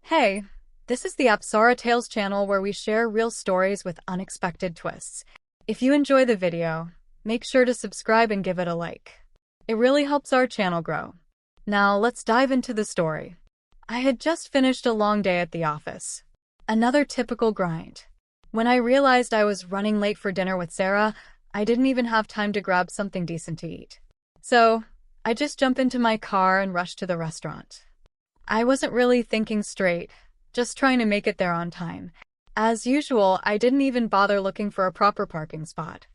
Hey, this is the Apsara Tales channel where we share real stories with unexpected twists. If you enjoy the video, make sure to subscribe and give it a like. It really helps our channel grow. Now let's dive into the story. I had just finished a long day at the office. Another typical grind. When I realized I was running late for dinner with Sarah, I didn't even have time to grab something decent to eat. So, I just jumped into my car and rushed to the restaurant. I wasn't really thinking straight, just trying to make it there on time. As usual, I didn't even bother looking for a proper parking spot.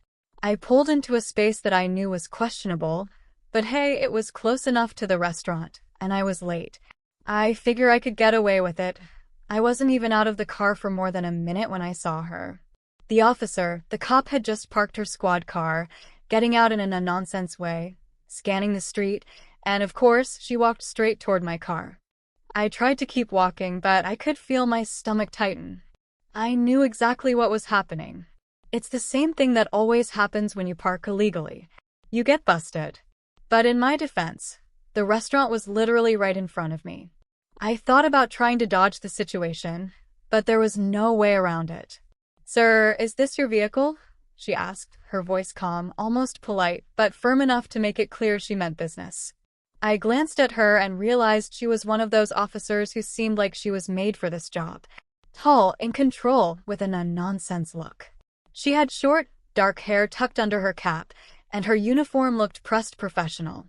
I pulled into a space that I knew was questionable, but hey, it was close enough to the restaurant, and I was late. I figure I could get away with it. I wasn't even out of the car for more than a minute when I saw her. The cop had just parked her squad car, getting out in a no-nonsense way, scanning the street, and of course, she walked straight toward my car. I tried to keep walking, but I could feel my stomach tighten. I knew exactly what was happening. It's the same thing that always happens when you park illegally. You get busted. But in my defense, the restaurant was literally right in front of me. I thought about trying to dodge the situation, but there was no way around it. "Sir, is this your vehicle?" she asked, her voice calm, almost polite, but firm enough to make it clear she meant business. I glanced at her and realized she was one of those officers who seemed like she was made for this job. Tall, in control, with a no-nonsense look. She had short, dark hair tucked under her cap, and her uniform looked pressed professional.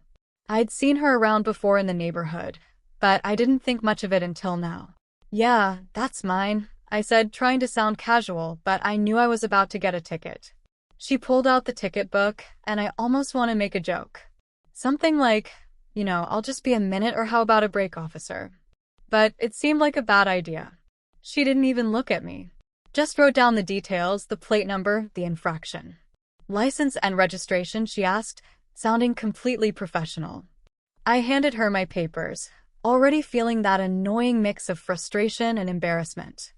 I'd seen her around before in the neighborhood, but I didn't think much of it until now. "Yeah, that's mine," I said, trying to sound casual, but I knew I was about to get a ticket. She pulled out the ticket book, and I almost want to make a joke. Something like, "I'll just be a minute, or how about a break, officer?" But it seemed like a bad idea. She didn't even look at me. Just wrote down the details, the plate number, the infraction. "License and registration?" she asked, sounding completely professional. I handed her my papers, already feeling that annoying mix of frustration and embarrassment.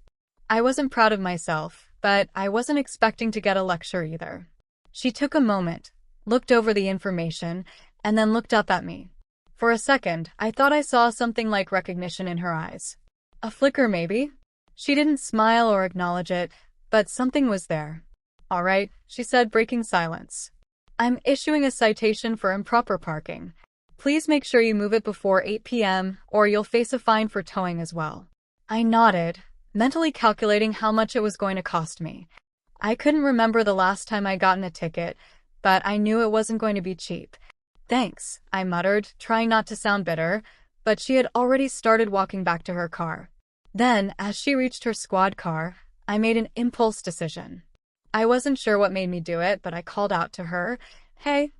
I wasn't proud of myself, but I wasn't expecting to get a lecture either. She took a moment, looked over the information, and then looked up at me. For a second, I thought I saw something like recognition in her eyes. A flicker, maybe? She didn't smile or acknowledge it, but something was there. "All right," she said, breaking silence. "I'm issuing a citation for improper parking. Please make sure you move it before 8 p.m., or you'll face a fine for towing as well." I nodded, mentally calculating how much it was going to cost me. I couldn't remember the last time I'd gotten a ticket, but I knew it wasn't going to be cheap. "Thanks," I muttered, trying not to sound bitter, but she had already started walking back to her car. Then, as she reached her squad car, I made an impulse decision. I wasn't sure what made me do it, but I called out to her, "Hey,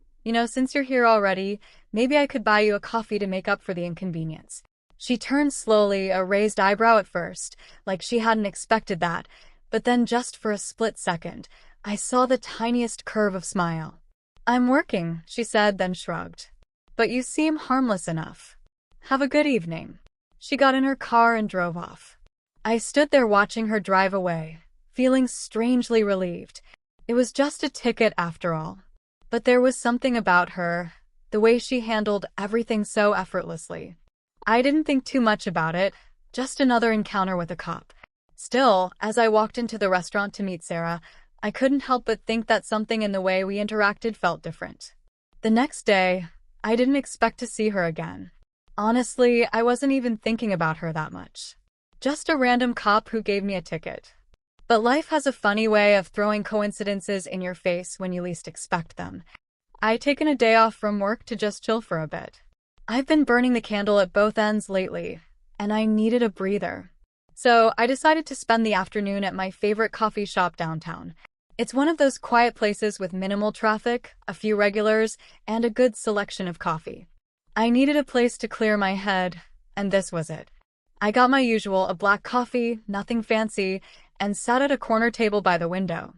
since you're here already, maybe I could buy you a coffee to make up for the inconvenience." She turned slowly, a raised eyebrow at first, like she hadn't expected that, but then just for a split second, I saw the tiniest curve of smile. "I'm working," she said, then shrugged. "But you seem harmless enough. Have a good evening." She got in her car and drove off. I stood there watching her drive away, feeling strangely relieved. It was just a ticket after all. But there was something about her, the way she handled everything so effortlessly. I didn't think too much about it, just another encounter with a cop. Still, as I walked into the restaurant to meet Sarah, I couldn't help but think that something in the way we interacted felt different. The next day, I didn't expect to see her again. Honestly, I wasn't even thinking about her that much. Just a random cop who gave me a ticket. But life has a funny way of throwing coincidences in your face when you least expect them. I'd taken a day off from work to just chill for a bit. I've been burning the candle at both ends lately, and I needed a breather. So I decided to spend the afternoon at my favorite coffee shop downtown. It's one of those quiet places with minimal traffic, a few regulars, and a good selection of coffee. I needed a place to clear my head, and this was it. I got my usual, a black coffee, nothing fancy, and sat at a corner table by the window.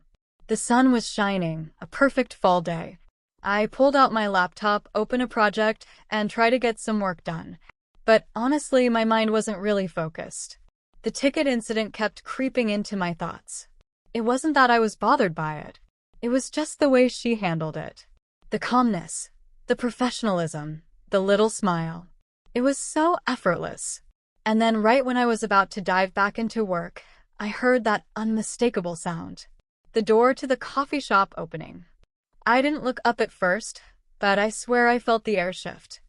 The sun was shining, a perfect fall day. I pulled out my laptop, opened a project, and tried to get some work done. But honestly, my mind wasn't really focused. The ticket incident kept creeping into my thoughts. It wasn't that I was bothered by it. It was just the way she handled it. The calmness, the professionalism, the little smile. It was so effortless. And then right when I was about to dive back into work, I heard that unmistakable sound. The door to the coffee shop opening. I didn't look up at first, but I swear I felt the air shift.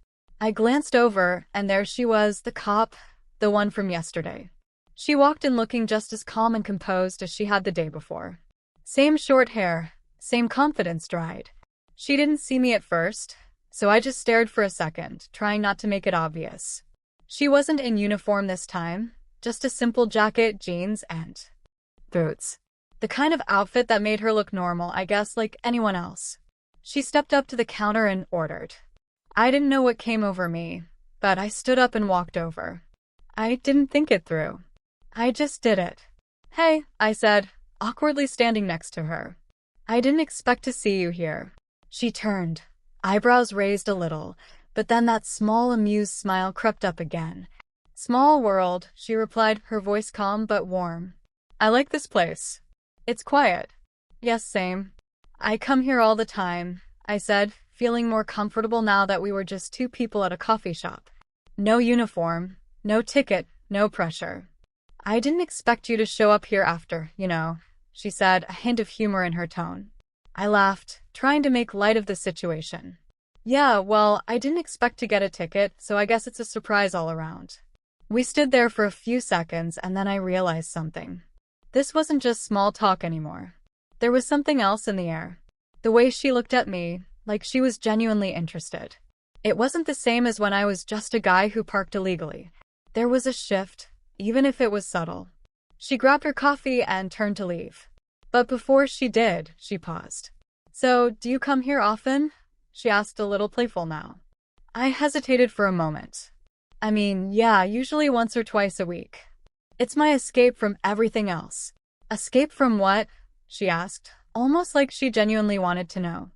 I glanced over, and there she was, the cop, the one from yesterday. She walked in looking just as calm and composed as she had the day before. Same short hair, same confidence stride. She didn't see me at first, so I just stared for a second, trying not to make it obvious. She wasn't in uniform this time, just a simple jacket, jeans, and boots. The kind of outfit that made her look normal, I guess, like anyone else. She stepped up to the counter and ordered. I didn't know what came over me, but I stood up and walked over. I didn't think it through. I just did it. "Hey," I said, awkwardly standing next to her. "I didn't expect to see you here." She turned, eyebrows raised a little, but then that small amused smile crept up again. "Small world," she replied, her voice calm but warm. "I like this place. It's quiet." "Yes, same. I come here all the time," I said, feeling more comfortable now that we were just two people at a coffee shop. "No uniform, no ticket, no pressure." "I didn't expect you to show up here after, she said, a hint of humor in her tone. I laughed, trying to make light of the situation. "Yeah, well, I didn't expect to get a ticket, so I guess it's a surprise all around." We stood there for a few seconds, and then I realized something. This wasn't just small talk anymore. There was something else in the air. The way she looked at me, like she was genuinely interested. It wasn't the same as when I was just a guy who parked illegally. There was a shift, even if it was subtle. She grabbed her coffee and turned to leave. But before she did, she paused. "So, do you come here often?" she asked, a little playful now. I hesitated for a moment. "I mean, yeah, usually once or twice a week. It's my escape from everything else." "Escape from what?" she asked, almost like she genuinely wanted to know.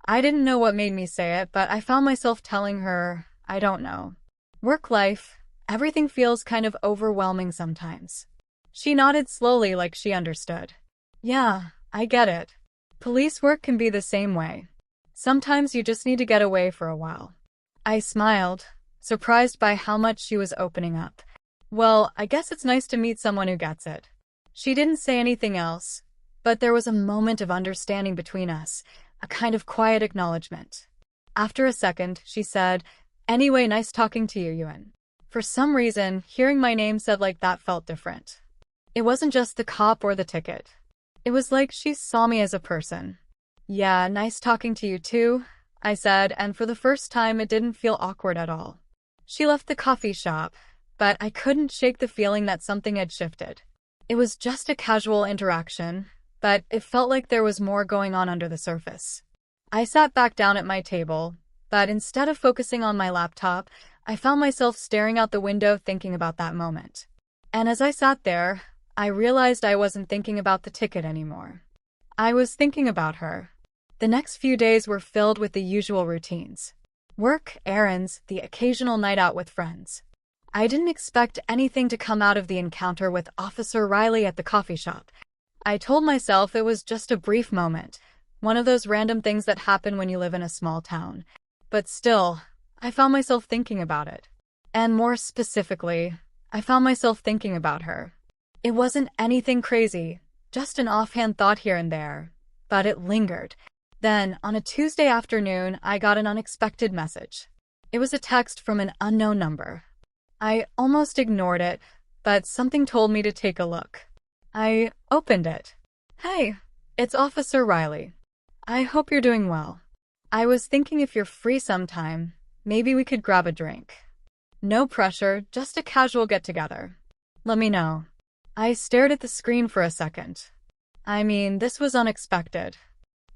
I didn't know what made me say it, but I found myself telling her, I don't know. "Work life. Everything feels kind of overwhelming sometimes." She nodded slowly like she understood. "Yeah, I get it. Police work can be the same way. Sometimes you just need to get away for a while." I smiled, surprised by how much she was opening up. "Well, I guess it's nice to meet someone who gets it." She didn't say anything else, but there was a moment of understanding between us, a kind of quiet acknowledgement. After a second, she said, "Anyway, nice talking to you, Ewan." For some reason, hearing my name said like that felt different. It wasn't just the cop or the ticket. It was like she saw me as a person. "Yeah, nice talking to you too," I said, and for the first time it didn't feel awkward at all. She left the coffee shop, but I couldn't shake the feeling that something had shifted. It was just a casual interaction, but it felt like there was more going on under the surface. I sat back down at my table, but instead of focusing on my laptop, I found myself staring out the window thinking about that moment. And as I sat there, I realized I wasn't thinking about the ticket anymore. I was thinking about her. The next few days were filled with the usual routines. Work, errands, the occasional night out with friends. I didn't expect anything to come out of the encounter with Officer Riley at the coffee shop. I told myself it was just a brief moment, one of those random things that happen when you live in a small town. But still, I found myself thinking about it. And more specifically, I found myself thinking about her. It wasn't anything crazy, just an offhand thought here and there, but it lingered. Then, on a Tuesday afternoon, I got an unexpected message. It was a text from an unknown number. I almost ignored it, but something told me to take a look. I opened it. "Hey, it's Officer Riley. I hope you're doing well. I was thinking if you're free sometime, maybe we could grab a drink. No pressure, just a casual get-together. Let me know." I stared at the screen for a second. I mean, this was unexpected.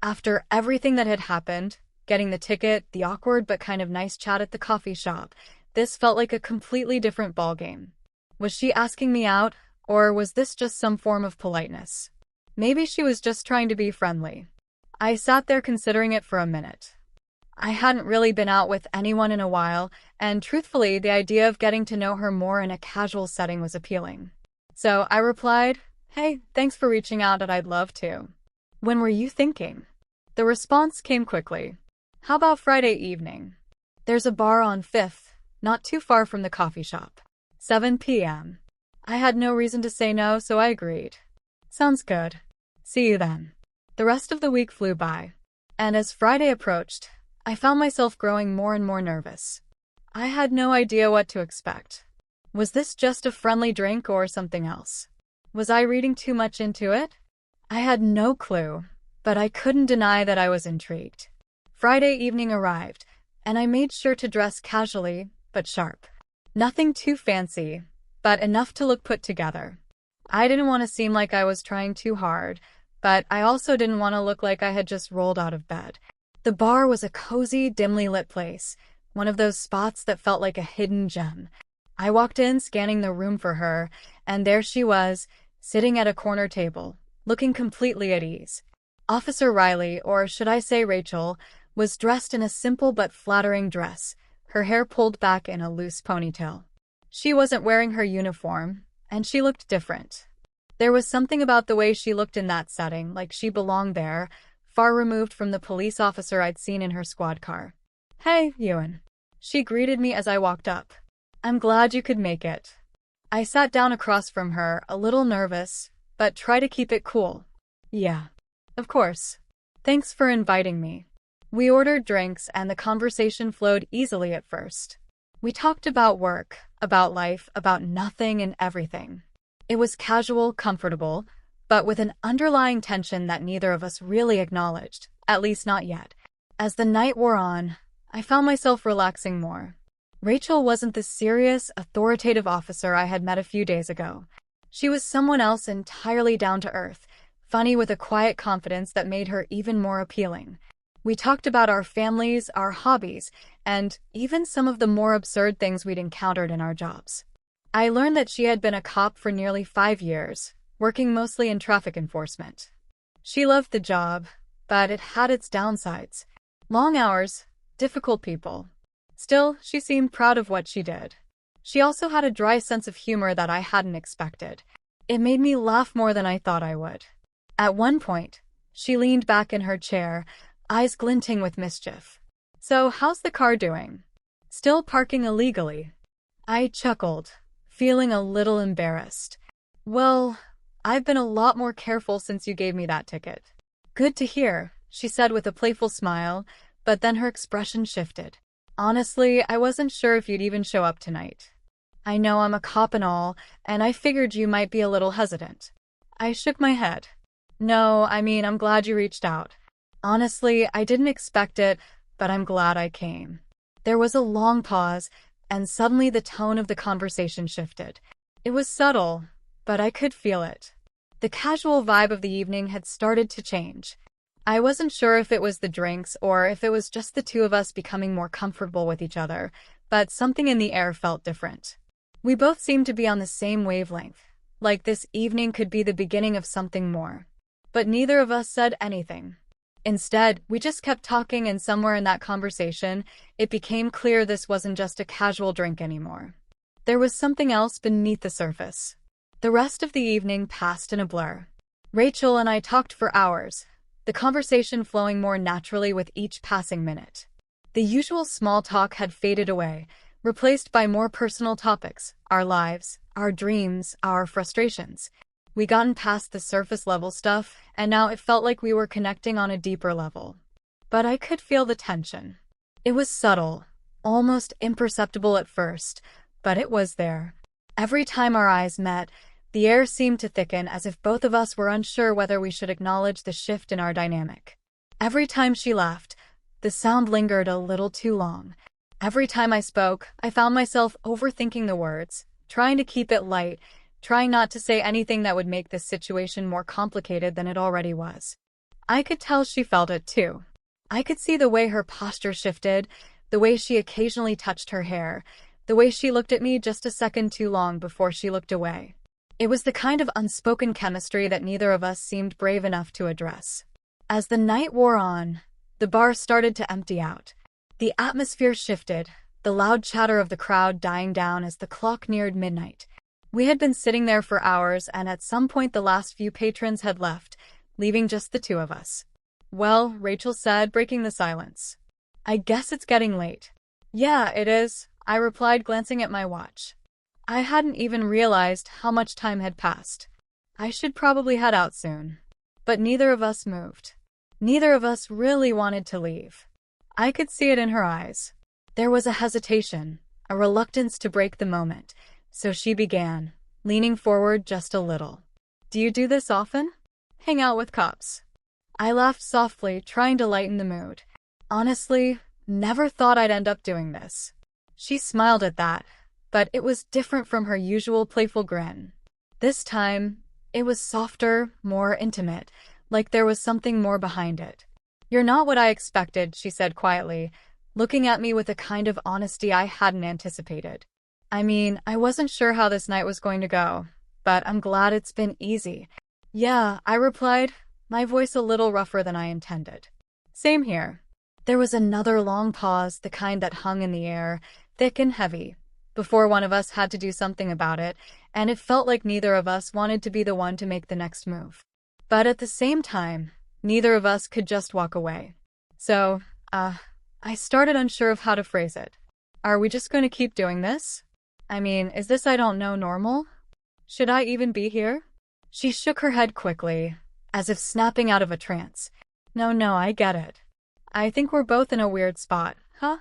After everything that had happened, getting the ticket, the awkward but kind of nice chat at the coffee shop, this felt like a completely different ballgame. Was she asking me out, or was this just some form of politeness? Maybe she was just trying to be friendly. I sat there considering it for a minute. I hadn't really been out with anyone in a while, and truthfully, the idea of getting to know her more in a casual setting was appealing. So I replied, "Hey, thanks for reaching out, and I'd love to. When were you thinking?" The response came quickly. "How about Friday evening? There's a bar on 5th, not too far from the coffee shop." 7 p.m. I had no reason to say no, so I agreed. Sounds good. See you then. The rest of the week flew by, and as Friday approached, I found myself growing more and more nervous. I had no idea what to expect. Was this just a friendly drink or something else? Was I reading too much into it? I had no clue, but I couldn't deny that I was intrigued. Friday evening arrived, and I made sure to dress casually, but sharp. Nothing too fancy, but enough to look put together. I didn't want to seem like I was trying too hard, but I also didn't want to look like I had just rolled out of bed. The bar was a cozy, dimly lit place, one of those spots that felt like a hidden gem. I walked in, scanning the room for her, and there she was, sitting at a corner table, looking completely at ease. Officer Riley, or should I say Rachel, was dressed in a simple but flattering dress, her hair pulled back in a loose ponytail. She wasn't wearing her uniform, and she looked different. There was something about the way she looked in that setting, like she belonged there, far removed from the police officer I'd seen in her squad car. "Hey, Ewan." She greeted me as I walked up. "I'm glad you could make it." I sat down across from her, a little nervous, but tried to keep it cool. "Yeah, of course. Thanks for inviting me." We ordered drinks, and the conversation flowed easily at first. We talked about work, about life, about nothing and everything. It was casual, comfortable, but with an underlying tension that neither of us really acknowledged, at least not yet. As the night wore on, I found myself relaxing more. Rachel wasn't the serious, authoritative officer I had met a few days ago. She was someone else entirely down to earth, funny with a quiet confidence that made her even more appealing. We talked about our families, our hobbies, and even some of the more absurd things we'd encountered in our jobs. I learned that she had been a cop for nearly 5 years, working mostly in traffic enforcement. She loved the job, but it had its downsides. Long hours, difficult people. Still, she seemed proud of what she did. She also had a dry sense of humor that I hadn't expected. It made me laugh more than I thought I would. At one point, she leaned back in her chair, eyes glinting with mischief. "So, how's the car doing? Still parking illegally?" I chuckled, feeling a little embarrassed. "Well, I've been a lot more careful since you gave me that ticket." "Good to hear," she said with a playful smile, but then her expression shifted. "Honestly, I wasn't sure if you'd even show up tonight. I know I'm a cop and all, and I figured you might be a little hesitant." I shook my head. "No, I'm glad you reached out. Honestly, I didn't expect it, but I'm glad I came." There was a long pause, and suddenly the tone of the conversation shifted. It was subtle, but I could feel it. The casual vibe of the evening had started to change. I wasn't sure if it was the drinks or if it was just the two of us becoming more comfortable with each other, but something in the air felt different. We both seemed to be on the same wavelength, like this evening could be the beginning of something more. But neither of us said anything. Instead, we just kept talking, and somewhere in that conversation, it became clear this wasn't just a casual drink anymore. There was something else beneath the surface. The rest of the evening passed in a blur. Rachel and I talked for hours, the conversation flowing more naturally with each passing minute. The usual small talk had faded away, replaced by more personal topics, our lives, our dreams, our frustrations. We gotten past the surface level stuff, and now it felt like we were connecting on a deeper level. But I could feel the tension. It was subtle, almost imperceptible at first, but it was there. Every time our eyes met, the air seemed to thicken, as if both of us were unsure whether we should acknowledge the shift in our dynamic. Every time she laughed, the sound lingered a little too long. Every time I spoke, I found myself overthinking the words, trying to keep it light, trying not to say anything that would make this situation more complicated than it already was. I could tell she felt it too. I could see the way her posture shifted, the way she occasionally touched her hair, the way she looked at me just a second too long before she looked away. It was the kind of unspoken chemistry that neither of us seemed brave enough to address. As the night wore on, the bar started to empty out. The atmosphere shifted, the loud chatter of the crowd dying down as the clock neared midnight. We had been sitting there for hours, and at some point the last few patrons had left, leaving just the two of us. "Well," Rachel said, breaking the silence. "I guess it's getting late." "Yeah, it is," I replied, glancing at my watch. I hadn't even realized how much time had passed. I should probably head out soon. But neither of us moved. Neither of us really wanted to leave. I could see it in her eyes. There was a hesitation, a reluctance to break the moment, so she began, leaning forward just a little. Do you do this often? Hang out with cops? I laughed softly, trying to lighten the mood. Honestly, never thought I'd end up doing this. She smiled at that, but it was different from her usual playful grin. This time, it was softer, more intimate, like there was something more behind it. You're not what I expected, she said quietly, looking at me with a kind of honesty I hadn't anticipated. I mean, I wasn't sure how this night was going to go, but I'm glad it's been easy. Yeah, I replied, my voice a little rougher than I intended. Same here. There was another long pause, the kind that hung in the air, thick and heavy, before one of us had to do something about it, and it felt like neither of us wanted to be the one to make the next move. But at the same time, neither of us could just walk away. So, I started unsure of how to phrase it. Are we just going to keep doing this? I mean, is this I don't know normal? Should I even be here? She shook her head quickly, as if snapping out of a trance. No, I get it. I think we're both in a weird spot, huh?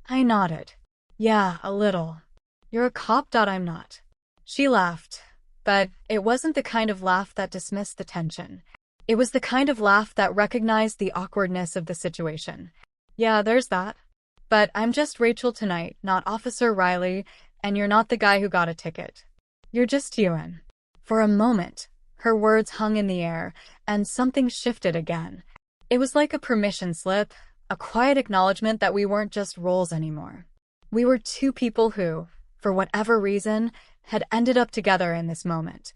I nodded. Yeah, a little. You're a cop. I'm not. She laughed, but it wasn't the kind of laugh that dismissed the tension. It was the kind of laugh that recognized the awkwardness of the situation. Yeah, there's that. But I'm just Rachel tonight, not Officer Riley, and you're not the guy who got a ticket. You're just Ewan. For a moment, her words hung in the air, and something shifted again. It was like a permission slip, a quiet acknowledgement that we weren't just roles anymore. We were two people who, for whatever reason, had ended up together in this moment.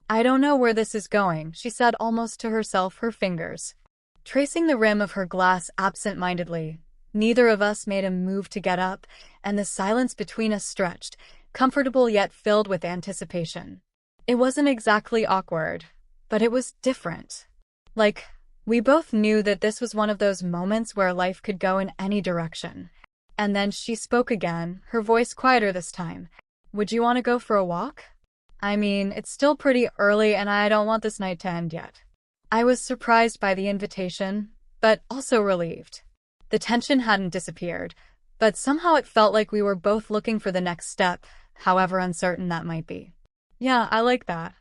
I don't know where this is going, she said almost to herself, her fingers tracing the rim of her glass absent-mindedly. Neither of us made a move to get up, and the silence between us stretched, comfortable yet filled with anticipation. It wasn't exactly awkward, but it was different. Like, we both knew that this was one of those moments where life could go in any direction. And then she spoke again, her voice quieter this time. Would you want to go for a walk? I mean, it's still pretty early and I don't want this night to end yet. I was surprised by the invitation, but also relieved. The tension hadn't disappeared, but somehow it felt like we were both looking for the next step, however uncertain that might be. Yeah, I like that.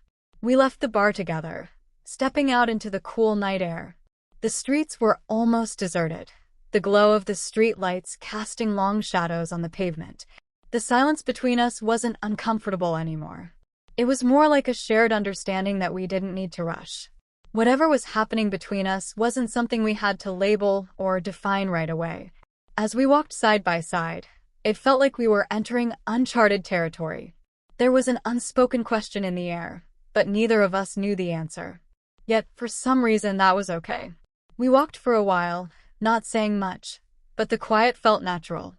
We left the bar together, stepping out into the cool night air. The streets were almost deserted, the glow of the street lights casting long shadows on the pavement. The silence between us wasn't uncomfortable anymore. It was more like a shared understanding that we didn't need to rush. Whatever was happening between us wasn't something we had to label or define right away. As we walked side by side, it felt like we were entering uncharted territory. There was an unspoken question in the air, but neither of us knew the answer. Yet, for some reason, that was okay. We walked for a while, not saying much, but the quiet felt natural.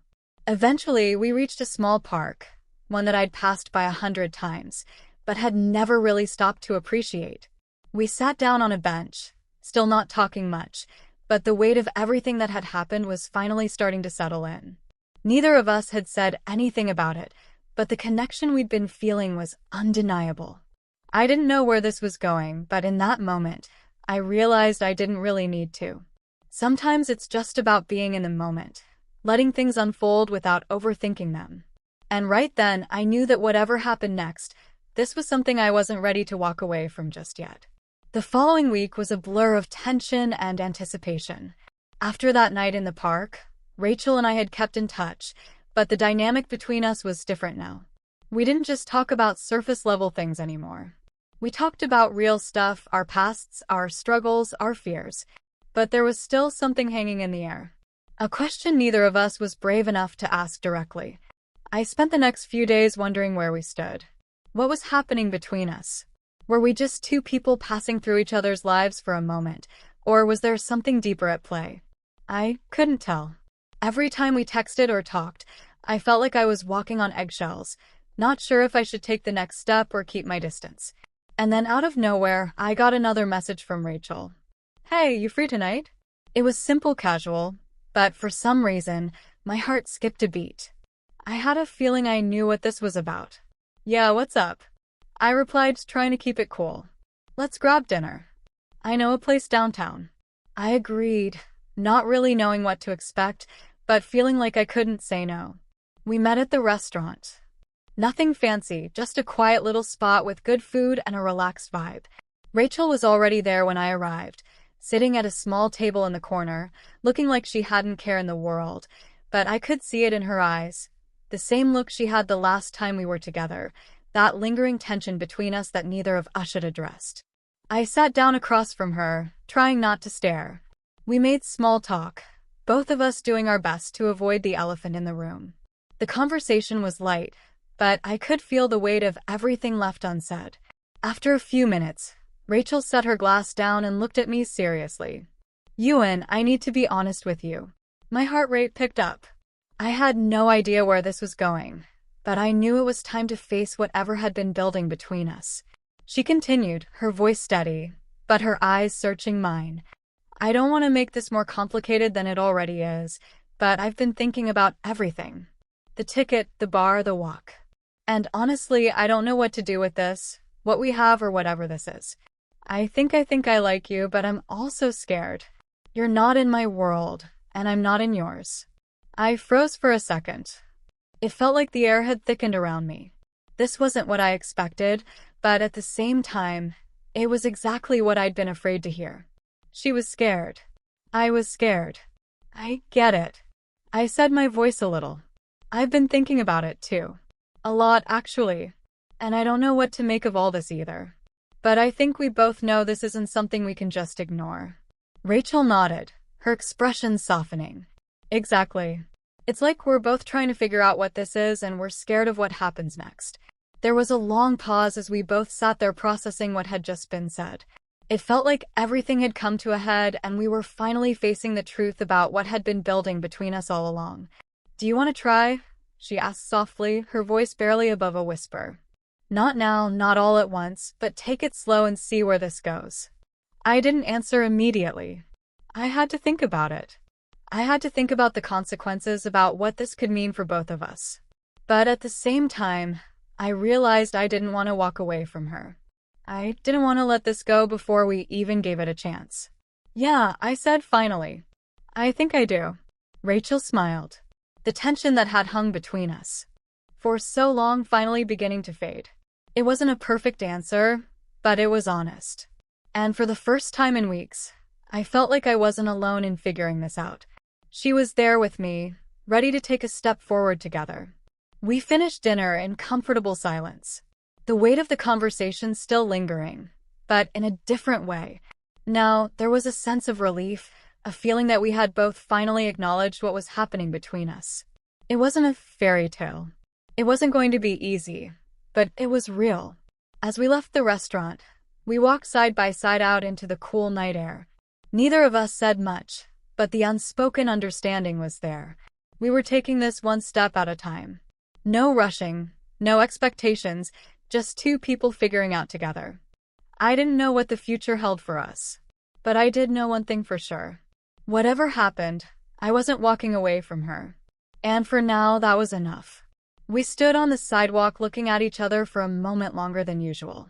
Eventually, we reached a small park, one that I'd passed by 100 times, but had never really stopped to appreciate. We sat down on a bench, still not talking much, but the weight of everything that had happened was finally starting to settle in. Neither of us had said anything about it, but the connection we'd been feeling was undeniable. I didn't know where this was going, but in that moment, I realized I didn't really need to. Sometimes it's just about being in the moment, letting things unfold without overthinking them. And right then, I knew that whatever happened next, this was something I wasn't ready to walk away from just yet. The following week was a blur of tension and anticipation. After that night in the park, Rachel and I had kept in touch, but the dynamic between us was different now. We didn't just talk about surface-level things anymore. We talked about real stuff, our pasts, our struggles, our fears. But there was still something hanging in the air. A question neither of us was brave enough to ask directly. I spent the next few days wondering where we stood. What was happening between us? Were we just two people passing through each other's lives for a moment, or was there something deeper at play? I couldn't tell. Every time we texted or talked, I felt like I was walking on eggshells, not sure if I should take the next step or keep my distance. And then out of nowhere, I got another message from Rachel. Hey, you free tonight? It was simple, casual, but for some reason, my heart skipped a beat. I had a feeling I knew what this was about. Yeah, what's up? I replied, trying to keep it cool. Let's grab dinner. I know a place downtown. I agreed, not really knowing what to expect, but feeling like I couldn't say no. We met at the restaurant. Nothing fancy, just a quiet little spot with good food and a relaxed vibe. Rachel was already there when I arrived, sitting at a small table in the corner, looking like she hadn't care in the world, but I could see it in her eyes. The same look she had the last time we were together, that lingering tension between us that neither of us had addressed. I sat down across from her, trying not to stare. We made small talk, both of us doing our best to avoid the elephant in the room. The conversation was light, but I could feel the weight of everything left unsaid. After a few minutes, Rachel set her glass down and looked at me seriously. Ewan, I need to be honest with you. My heart rate picked up. I had no idea where this was going, but I knew it was time to face whatever had been building between us. She continued, her voice steady, but her eyes searching mine. I don't want to make this more complicated than it already is, but I've been thinking about everything. The ticket, the bar, the walk. And honestly, I don't know what to do with this, what we have or whatever this is. I think I like you, but I'm also scared. You're not in my world, and I'm not in yours. I froze for a second. It felt like the air had thickened around me. This wasn't what I expected, but at the same time, it was exactly what I'd been afraid to hear. She was scared. I was scared. I get it. I said, my voice a little. I've been thinking about it too. A lot, actually. And I don't know what to make of all this either. But I think we both know this isn't something we can just ignore. Rachel nodded, her expression softening. Exactly. It's like we're both trying to figure out what this is and we're scared of what happens next. There was a long pause as we both sat there processing what had just been said. It felt like everything had come to a head and we were finally facing the truth about what had been building between us all along. Do you want to try? She asked softly, her voice barely above a whisper. Not now, not all at once, but take it slow and see where this goes. I didn't answer immediately. I had to think about it. I had to think about the consequences, about what this could mean for both of us. But at the same time, I realized I didn't want to walk away from her. I didn't want to let this go before we even gave it a chance. Yeah, I said finally. I think I do. Rachel smiled. The tension that had hung between us for so long finally beginning to fade. It wasn't a perfect answer, but it was honest. And for the first time in weeks, I felt like I wasn't alone in figuring this out. She was there with me, ready to take a step forward together. We finished dinner in comfortable silence, the weight of the conversation still lingering, but in a different way. Now, there was a sense of relief, a feeling that we had both finally acknowledged what was happening between us. It wasn't a fairy tale. It wasn't going to be easy, but it was real. As we left the restaurant, we walked side by side out into the cool night air. Neither of us said much, but the unspoken understanding was there. We were taking this one step at a time. No rushing, no expectations, just two people figuring out together. I didn't know what the future held for us, but I did know one thing for sure. Whatever happened, I wasn't walking away from her. And for now, that was enough. We stood on the sidewalk looking at each other for a moment longer than usual.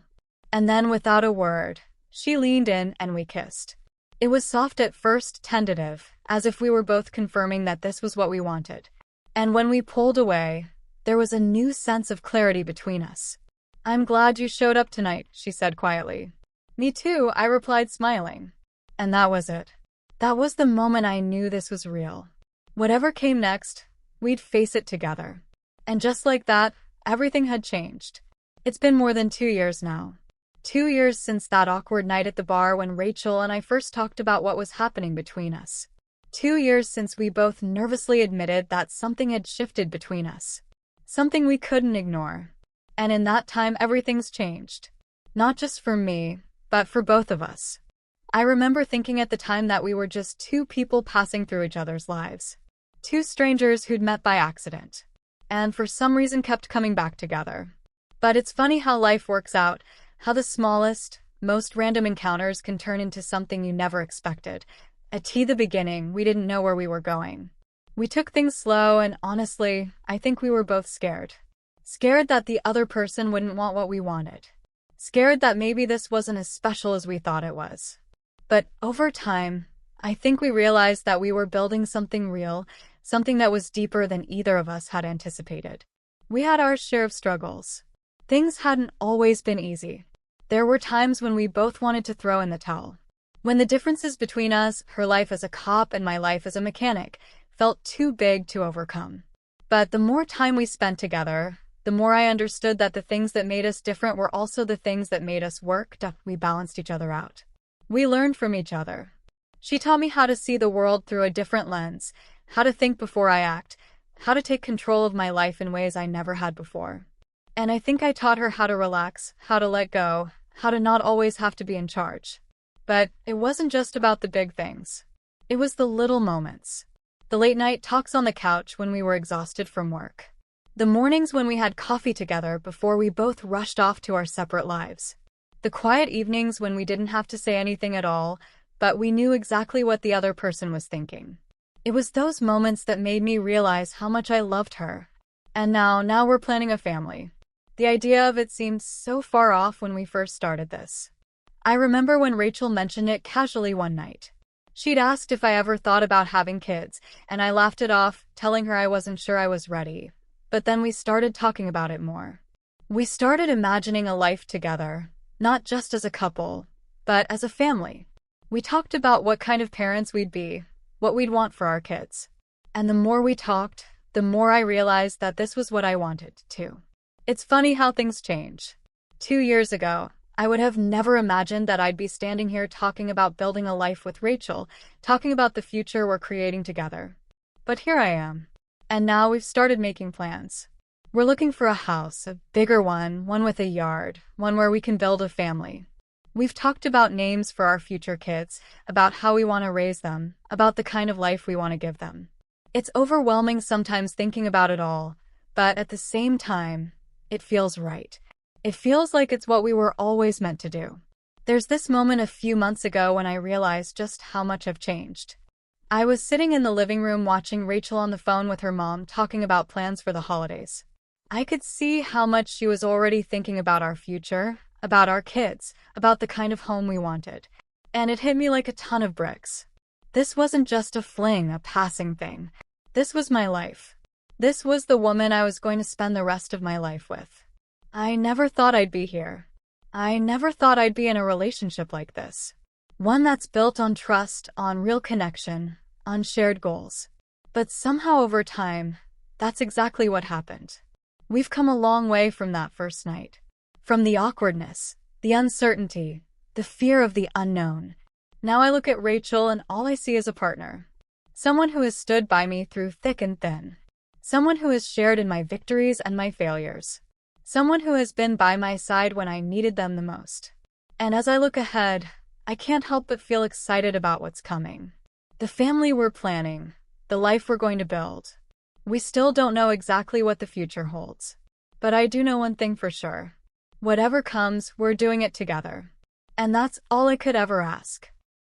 And then, without a word, she leaned in and we kissed. It was soft at first, tentative, as if we were both confirming that this was what we wanted. And when we pulled away, there was a new sense of clarity between us. I'm glad you showed up tonight, she said quietly. Me too, I replied, smiling. And that was it. That was the moment I knew this was real. Whatever came next, we'd face it together. And just like that, everything had changed. It's been more than 2 years now. 2 years since that awkward night at the bar when Rachel and I first talked about what was happening between us. 2 years since we both nervously admitted that something had shifted between us. Something we couldn't ignore. And in that time, everything's changed. Not just for me, but for both of us. I remember thinking at the time that we were just two people passing through each other's lives. Two strangers who'd met by accident. And for some reason kept coming back together. But it's funny how life works out, how the smallest, most random encounters can turn into something you never expected. At the beginning, we didn't know where we were going. We took things slow and honestly, I think we were both scared. Scared that the other person wouldn't want what we wanted. Scared that maybe this wasn't as special as we thought it was. But over time, I think we realized that we were building something real, something that was deeper than either of us had anticipated. We had our share of struggles. Things hadn't always been easy. There were times when we both wanted to throw in the towel. When the differences between us, her life as a cop and my life as a mechanic, felt too big to overcome. But the more time we spent together, the more I understood that the things that made us different were also the things that made us work. We balanced each other out. We learned from each other. She taught me how to see the world through a different lens, how to think before I act, how to take control of my life in ways I never had before. And I think I taught her how to relax, how to let go, how to not always have to be in charge. But it wasn't just about the big things. It was the little moments. The late-night talks on the couch when we were exhausted from work. The mornings when we had coffee together before we both rushed off to our separate lives. The quiet evenings when we didn't have to say anything at all, but we knew exactly what the other person was thinking. It was those moments that made me realize how much I loved her. And now we're planning a family. The idea of it seemed so far off when we first started this. I remember when Rachel mentioned it casually one night. She'd asked if I ever thought about having kids, and I laughed it off, telling her I wasn't sure I was ready. But then we started talking about it more. We started imagining a life together, not just as a couple, but as a family. We talked about what kind of parents we'd be, what we'd want for our kids. And the more we talked, the more I realized that this was what I wanted, too. It's funny how things change. 2 years ago, I would have never imagined that I'd be standing here talking about building a life with Rachel, talking about the future we're creating together. But here I am. And now we've started making plans. We're looking for a house, a bigger one with a yard, one where we can build a family. We've talked about names for our future kids, about how we want to raise them, about the kind of life we want to give them. It's overwhelming sometimes thinking about it all, but at the same time, it feels right. It feels like it's what we were always meant to do. There's this moment a few months ago when I realized just how much I've changed. I was sitting in the living room watching Rachel on the phone with her mom talking about plans for the holidays. I could see how much she was already thinking about our future, about our kids, about the kind of home we wanted. And it hit me like a ton of bricks. This wasn't just a fling, a passing thing. This was my life. This was the woman I was going to spend the rest of my life with. I never thought I'd be here. I never thought I'd be in a relationship like this. One that's built on trust, on real connection, on shared goals. But somehow over time, that's exactly what happened. We've come a long way from that first night. From the awkwardness, the uncertainty, the fear of the unknown. Now I look at Rachel and all I see is a partner. Someone who has stood by me through thick and thin. Someone who has shared in my victories and my failures. Someone who has been by my side when I needed them the most. And as I look ahead, I can't help but feel excited about what's coming. The family we're planning, the life we're going to build. We still don't know exactly what the future holds. But I do know one thing for sure. Whatever comes, we're doing it together. And that's all I could ever ask.